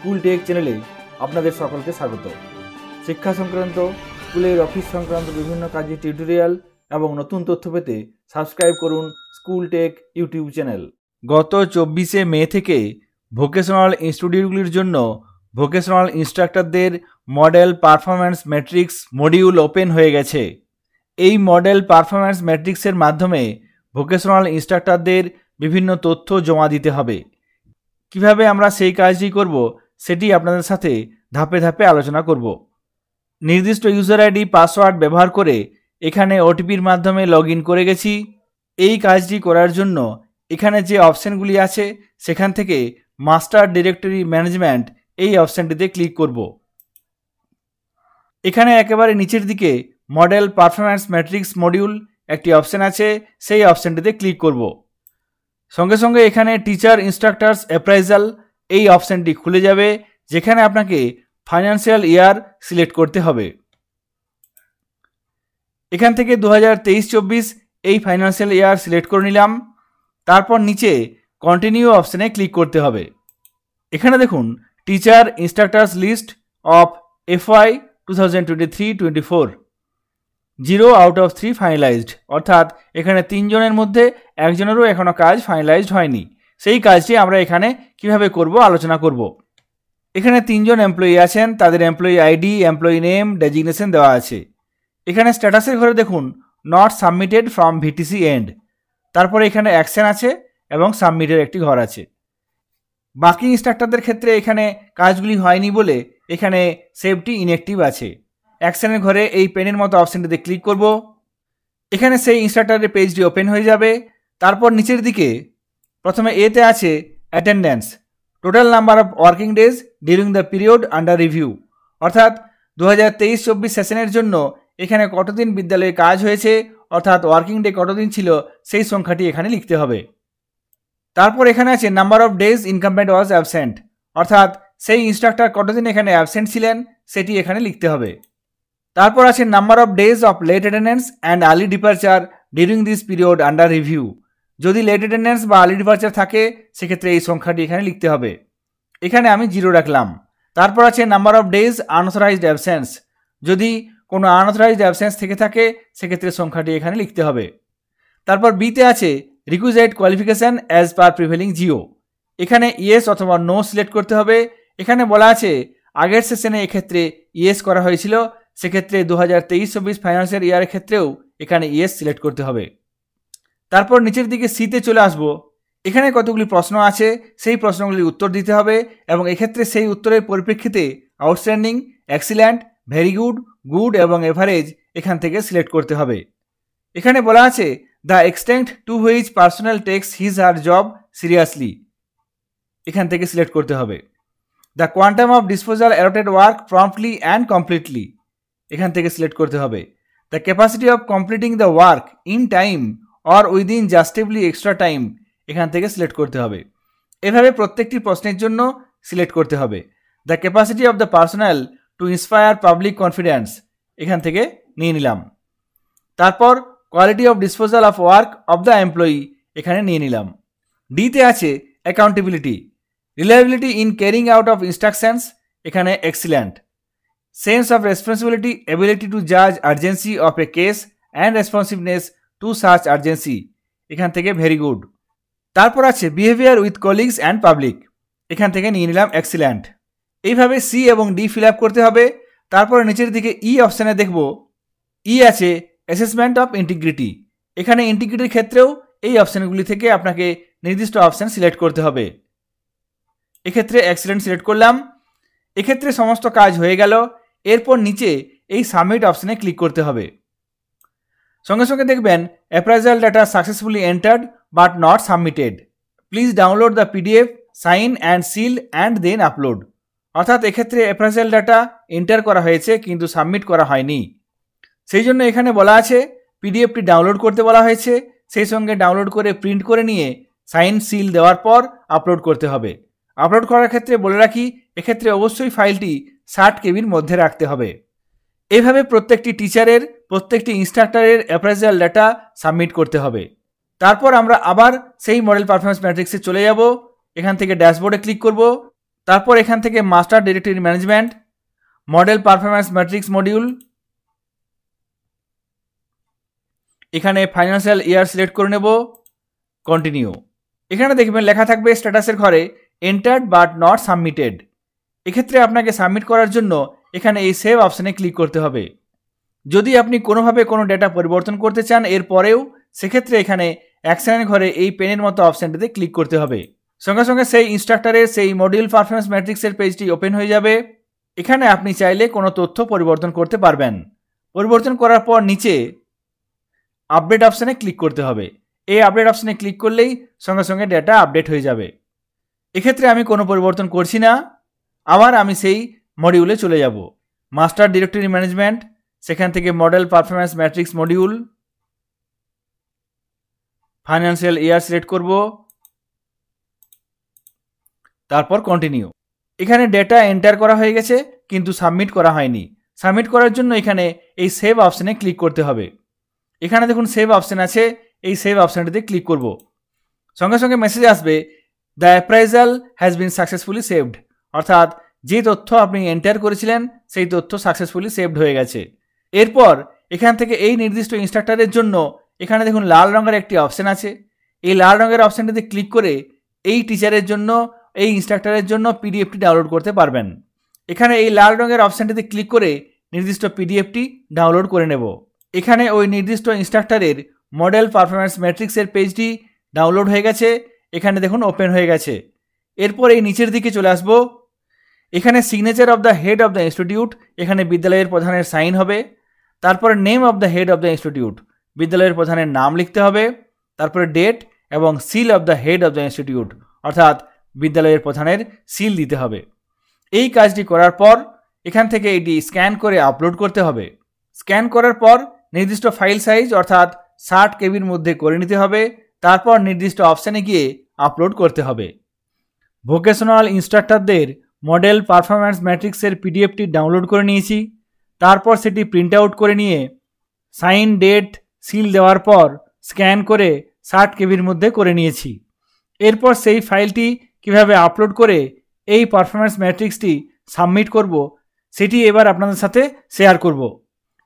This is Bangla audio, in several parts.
স্কুল টেক চ্যানেলে আপনাদের সকলকে স্বাগত। শিক্ষা সংক্রান্ত, স্কুলের অফিস সংক্রান্ত বিভিন্ন কাজের টিউটোরিয়াল এবং নতুন তথ্য পেতে সাবস্ক্রাইব করুন স্কুল টেক ইউটিউব চ্যানেল। গত 24শে মে থেকে ভোকেশনাল ইনস্টিটিউটগুলির জন্য ভোকেশনাল ইনস্ট্রাক্টরদের model performance matrix module open হয়ে গেছে। এই মডেল পারফরম্যান্স ম্যাট্রিক্সের মাধ্যমে ভোকেশনাল ইনস্ট্রাক্টরদের বিভিন্ন তথ্য জমা দিতে হবে। কিভাবে আমরা সেই কাজটি করব সেটি আপনাদের সাথে ধাপে ধাপে আলোচনা করব। নির্দিষ্ট ইউজার আইডি পাসওয়ার্ড ব্যবহার করে এখানে ওটিপির মাধ্যমে লগ ইন করে গেছি। এই কাজটি করার জন্য এখানে যে অপশানগুলি আছে সেখান থেকে মাস্টার ডিরেক্টরি ম্যানেজমেন্ট এই অপশানটিতে ক্লিক করব। এখানে একেবারে নিচের দিকে মডেল পারফরম্যান্স ম্যাট্রিক্স মডিউল একটি অপশান আছে, সেই অপশানটিতে ক্লিক করব। সঙ্গে সঙ্গে এখানে টিচার ইনস্ট্রাক্টরস অ্যাপ্রাইজাল এই অপশানটি খুলে যাবে, যেখানে আপনাকে ফাইন্যান্সিয়াল ইয়ার সিলেক্ট করতে হবে। এখান থেকে 2023-24 এই ফাইন্যান্সিয়াল ইয়ার সিলেক্ট করে নিলাম। তারপর নিচে কন্টিনিউ অপশানে ক্লিক করতে হবে। এখানে দেখুন teacher instructors list of FY 2023-24 0 out of 3 finalised, অর্থাৎ এখানে 3 জনের মধ্যে একজনেরও এখনও কাজ ফাইনালাইজড হয়নি। সেই কাজটি আমরা এখানে কিভাবে করব আলোচনা করব। এখানে 3 জন এমপ্লয়ি আছেন, তাদের employee ID, employee name, designation দেওয়া আছে। এখানে স্ট্যাটাসের ঘরে দেখুন not submitted from VTC end, তারপরে এখানে অ্যাকশন আছে এবং সাবমিটের একটি ঘর আছে। বাকি ইনস্ট্রাক্টরদের ক্ষেত্রে এখানে কাজগুলি হয়নি বলে এখানে সেভটি ইনঅ্যাক্টিভ আছে। অ্যাকশনের ঘরে এই পেনের মতো অপশানটিতে ক্লিক করব। এখানে সেই ইনস্ট্রাক্টরের পেজটি ওপেন হয়ে যাবে। তারপর নিচের দিকে প্রথমে এতে আছে attendance, total number of working days during the period under review, অর্থাৎ 2023-24 সেশনের জন্য এখানে কতদিন বিদ্যালয়ে কাজ হয়েছে, অর্থাৎ ওয়ার্কিং ডে কতদিন ছিল সেই সংখ্যাটি এখানে লিখতে হবে। তারপর এখানে আছে number of days incomplete was absent, অর্থাৎ সেই ইনস্ট্রাক্টর কতদিন এখানে অ্যাবসেন্ট ছিলেন সেটি এখানে লিখতে হবে। তারপর আছে number of days of late attendance and early departure during this period under review, যদি লেট অ্যাটেন্ডেন্স বা আর্লি ডিপারচার থাকে সেক্ষেত্রে এই সংখ্যাটি এখানে লিখতে হবে। এখানে আমি 0 রাখলাম। তারপর আছে number of days unauthorised absence, যদি কোনো আনঅথরাইজড অ্যাবসেন্স থেকে থাকে সেক্ষেত্রে সংখ্যাটি এখানে লিখতে হবে। তারপর বিতে আছে requisite qualification as per prevailing GO, এখানে ইয়েস অথবা নো সিলেক্ট করতে হবে। এখানে বলা আছে আগের সেশনে এক্ষেত্রে ইয়েস করা হয়েছিল, সেক্ষেত্রে 2023-24 ফাইন্যান্সিয়াল ইয়ারের ক্ষেত্রেও এখানে ইয়েস সিলেক্ট করতে হবে। তারপর নিচের দিকে সিতে চলে আসব। এখানে কতগুলি প্রশ্ন আছে, সেই প্রশ্নগুলির উত্তর দিতে হবে এবং এক্ষেত্রে সেই উত্তরের পরিপ্রেক্ষিতে outstanding, excellent, very good, good এবং এভারেজ এখান থেকে সিলেক্ট করতে হবে। এখানে বলা আছে the extent to which personal takes his her job seriously, এখান থেকে সিলেক্ট করতে হবে। The quantum of disposal allotted work promptly and completely, এখান থেকে সিলেক্ট করতে হবে। The capacity of completing the work in time or within justifiably extra time, এখান থেকে সিলেক্ট করতে হবে। এভাবে প্রত্যেকটি প্রশ্নের জন্য সিলেক্ট করতে হবে। The capacity of the personal to inspire public confidence, এখান থেকে নিয়ে নিলাম। তারপর quality of disposal of work of the employee, এখানে নিয়ে নিলাম। ডিতে আছে accountability, reliability in carrying out of instructions, এখানে excellent. Sense of responsibility, ability to জাজ urgency of a case and responsiveness to such urgency, এখান থেকে ভেরি গুড। তারপর আছে behaviour with colleagues and public, এখান থেকে নিয়ে নিলাম এক্সিলেন্ট। এইভাবে সি এবং ডি ফিল আপ করতে হবে। তারপর নিচের দিকে ই অপশানে দেখব ই আছে অ্যাসেসমেন্ট অফ ইন্টিগ্রিটি, এখানে ইন্টিগ্রিটির ক্ষেত্রেও এই অপশানগুলি থেকে আপনাকে নির্দিষ্ট অপশান সিলেক্ট করতে হবে। এক্ষেত্রে এক্সিলেন্ট সিলেক্ট করলাম। এক্ষেত্রে সমস্ত কাজ হয়ে গেল। এরপর নিচে এই সাবমিট অপশানে ক্লিক করতে হবে। সঙ্গে সঙ্গে দেখবেন appraisal data successfully entered but not submitted, please download the PDF, sign and seal and then upload, অর্থাৎ এক্ষেত্রে অ্যাপ্রাইজাল ডাটা এন্টার করা হয়েছে কিন্তু সাবমিট করা হয়নি। সেই জন্য এখানে বলা আছে PDFটি ডাউনলোড করতে বলা হয়েছে, সেই সঙ্গে ডাউনলোড করে প্রিন্ট করে নিয়ে সাইন সিল দেওয়ার পর আপলোড করতে হবে। আপলোড করার ক্ষেত্রে বলে রাখি এক্ষেত্রে অবশ্যই ফাইলটি 60 কেবির মধ্যে রাখতে হবে। এভাবে প্রত্যেকটি টিচারের, প্রত্যেকটি ইনস্ট্রাক্টরের অ্যাপ্রাইজাল ডাটা সাবমিট করতে হবে। তারপর আমরা আবার সেই মডেল পারফরম্যান্স ম্যাট্রিক্সে চলে যাব। এখান থেকে ড্যাশবোর্ডে ক্লিক করব। তারপর এখান থেকে master directory management, model performance matrix module, এখানে ফাইন্যান্সিয়াল ইয়ার সিলেক্ট করে নেব, কন্টিনিউ। এখানে দেখবেন লেখা থাকবে স্ট্যাটাসের ঘরে এন্টার্ড বাট নট সাবমিটেড। এক্ষেত্রে আপনাকে সাবমিট করার জন্য এখানে এই সেভ অপশানে ক্লিক করতে হবে। যদি আপনি কোনোভাবে কোনো ডেটা পরিবর্তন করতে চান এরপরেও, সেক্ষেত্রে এখানে অ্যাকশনের ঘরে এই পেনের মতো অপশানটিতে ক্লিক করতে হবে। সঙ্গে সঙ্গে সেই ইনস্ট্রাক্টরের সেই মডিউল পারফরম্যান্স ম্যাট্রিক্সের পেজটি ওপেন হয়ে যাবে। এখানে আপনি চাইলে কোনো তথ্য পরিবর্তন করতে পারবেন। পরিবর্তন করার পর নিচে আপডেট অপশানে ক্লিক করতে হবে। এই আপডেট অপশানে ক্লিক করলেই সঙ্গে সঙ্গে ডেটা আপডেট হয়ে যাবে। এক্ষেত্রে আমি কোনো পরিবর্তন করছি না। আবার আমি সেই মডিউলে চলে যাব, মাস্টার ডিরেক্টরি ম্যানেজমেন্ট, সেখান থেকে model performance matrix module, financial year select করব, তারপর কন্টিনিউ। এখানে ডেটা এন্টার করা হয়ে গেছে কিন্তু সাবমিট করা হয়নি। সাবমিট করার জন্য এখানে এই সেভ অপশানে ক্লিক করতে হবে। এখানে দেখুন সেভ অপশান আছে, এই সেভ অপশানটিতে ক্লিক করব। সঙ্গে সঙ্গে মেসেজ আসবে the appraisal has been successfully saved, অর্থাৎ যে তথ্য আপনি এন্টার করেছিলেন সেই তথ্য সাকসেসফুলি সেভড হয়ে গেছে। এরপর এখান থেকে এই নির্দিষ্ট ইনস্ট্রাক্টরের জন্য এখানে দেখুন লাল রঙের একটি অপশান আছে। এই লাল রঙের অপশানটিতে ক্লিক করে এই টিচারের জন্য, এই ইনস্ট্রাক্টরের জন্য পিডিএফটি ডাউনলোড করতে পারবেন। এখানে এই লাল রঙের অপশানটিতে ক্লিক করে নির্দিষ্ট পিডিএফটি ডাউনলোড করে নেব। এখানে ওই নির্দিষ্ট ইনস্ট্রাক্টরের মডেল পারফরম্যান্স ম্যাট্রিক্সের পেজটি ডাউনলোড হয়ে গেছে। এখানে দেখুন ওপেন হয়ে গেছে। এরপর এই নিচের দিকে চলে আসব। এখানে signature of the head of the institute, এখানে বিদ্যালয়ের প্রধানের সাইন হবে। তারপরে name of the head of the institute, বিদ্যালয়ের প্রধানের নাম লিখতে হবে। তারপরে ডেট এবং seal of the head of the institute, অর্থাৎ বিদ্যালয়ের প্রধানের সিল দিতে হবে। এই কাজটি করার পর এখান থেকে এটি স্ক্যান করে আপলোড করতে হবে। স্ক্যান করার পর নির্দিষ্ট ফাইল সাইজ অর্থাৎ 60 কেবির মধ্যে করে নিতে হবে। তারপর নির্দিষ্ট অপশানে গিয়ে আপলোড করতে হবে। ভোকেশনাল ইনস্ট্রাক্টরদের মডেল পারফরম্যান্স ম্যাট্রিক্সের পিডিএফটি ডাউনলোড করে নিয়েছি। তারপর সেটি প্রিন্ট আউট করে নিয়ে সাইন, ডেট, সিল দেওয়ার পর স্ক্যান করে 60 কেবির মধ্যে করে নিয়েছি। এরপর সেই ফাইলটি কিভাবে আপলোড করে এই পারফরম্যান্স ম্যাট্রিক্সটি সাবমিট করব সেটি এবার আপনাদের সাথে শেয়ার করব।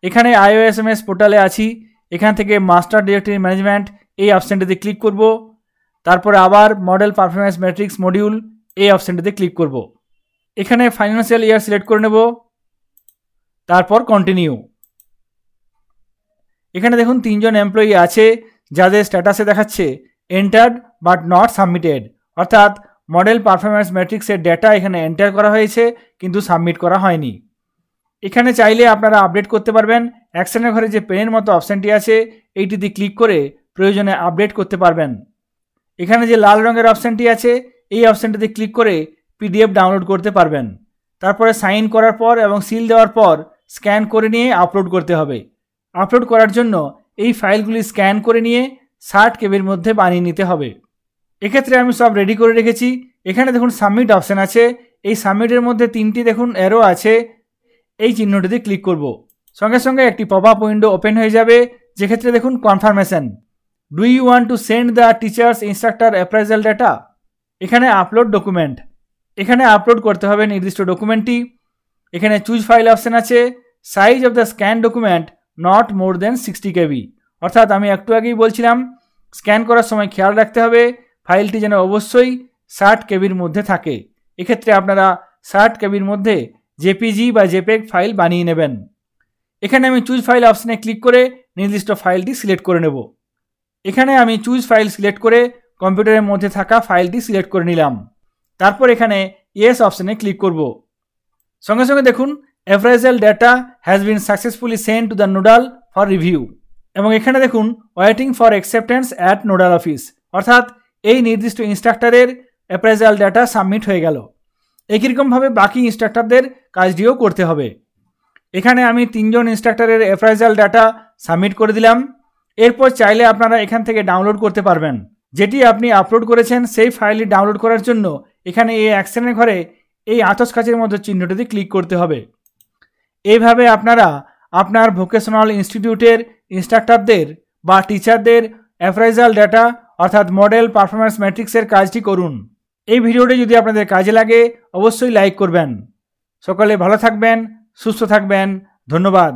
এখানে iOSMS পোর্টালে আছি। এখান থেকে মাস্টার ডিরেক্টরি ম্যানেজমেন্ট এই অপশানটিতে ক্লিক করব। তারপরে আবার মডেল পারফরম্যান্স ম্যাট্রিক্স মডিউল এই অপশানটিতে ক্লিক করব। এখানে ফাইন্যান্সিয়াল ইয়ার সিলেক্ট করে নেব, তারপর কন্টিনিউ। এখানে দেখুন 3 জন এমপ্লয়ি আছে যাদের স্ট্যাটাসে দেখাচ্ছে এন্টার্ড বাট নট সাবমিটেড, অর্থাৎ মডেল পারফরম্যান্স ম্যাট্রিক্সের ডেটা এখানে এন্টার করা হয়েছে কিন্তু সাবমিট করা হয়নি। এখানে চাইলে আপনারা আপডেট করতে পারবেন। অ্যাকশনের ঘরে যে পেনের মতো অপশানটি আছে এইটিতে ক্লিক করে প্রয়োজনে আপডেট করতে পারবেন। এখানে যে লাল রঙের অপশানটি আছে এই অপশানটিতে ক্লিক করে পিডিএফ ডাউনলোড করতে পারবেন। তারপরে সাইন করার পর এবং সিল দেওয়ার পর স্ক্যান করে নিয়ে আপলোড করতে হবে। আপলোড করার জন্য এই ফাইলগুলি স্ক্যান করে নিয়ে 60 কেবির মধ্যে বানিয়ে নিতে হবে। এক্ষেত্রে আমি সব রেডি করে রেখেছি। এখানে দেখুন সাবমিট অপশান আছে। এই সাবমিটের মধ্যে 3টি দেখুন অ্যারো আছে, এই চিহ্নটিতে ক্লিক করব। সঙ্গে সঙ্গে একটি পপ আপ উইন্ডো ওপেন হয়ে যাবে, যেক্ষেত্রে দেখুন confirmation, do you want to send the teachers instructor appraisal data. এখানে আপলোড ডকুমেন্ট, এখানে আপলোড করতে হবে নির্দিষ্ট ডকুমেন্টটি। এখানে চুজ ফাইল অপশান আছে। Size of the scan document not more than 60 KB, অর্থাৎ আমি একটু আগেই বলছিলাম স্ক্যান করার সময় খেয়াল রাখতে হবে ফাইলটি যেন অবশ্যই 60 কেবির মধ্যে থাকে। এক্ষেত্রে আপনারা 60 কেবির মধ্যে জেপিজি বা জেপেগ ফাইল বানিয়ে নেবেন। এখানে আমি চুজ ফাইল অপশানে ক্লিক করে নির্দিষ্ট ফাইলটি সিলেক্ট করে নেব। এখানে আমি চুজ ফাইল সিলেক্ট করে কম্পিউটারের মধ্যে থাকা ফাইলটি সিলেক্ট করে নিলাম। তারপর এখানে ইয়েস অপশানে ক্লিক করব। সঙ্গে সঙ্গে দেখুন appraisal data has been successfully send to the nodal for review, এবং এখানে দেখুন waiting for acceptance at nodal office, অর্থাৎ এই নির্দিষ্ট ইনস্ট্রাক্টরের অ্যাপ্রাইজাল ডেটা সাবমিট হয়ে গেল। একইরকমভাবে বাকি ইনস্ট্রাক্টরদের কাজটিও করতে হবে। এখানে আমি 3 জন ইনস্ট্রাক্টরের অ্যাপ্রাইজাল ডাটা সাবমিট করে দিলাম। এরপর চাইলে আপনারা এখান থেকে ডাউনলোড করতে পারবেন। যেটি আপনি আপলোড করেছেন সেই ফাইলটি ডাউনলোড করার জন্য এখানে এই অ্যাকশনের ঘরে এই আতস কাচের মতো চিহ্নটিতে ক্লিক করতে হবে। এইভাবে আপনারা আপনার ভোকেশনাল ইনস্টিটিউটের ইনস্ট্রাক্টরদের বা টিচারদের অ্যাপ্রাইজাল ডাটা অর্থাৎ মডেল পারফরম্যান্স ম্যাট্রিক্সের কাজটি করুন। এই ভিডিওটি যদি আপনাদের কাজে লাগে অবশ্যই লাইক করবেন। সকলে ভালো থাকবেন, সুস্থ থাকবেন। ধন্যবাদ।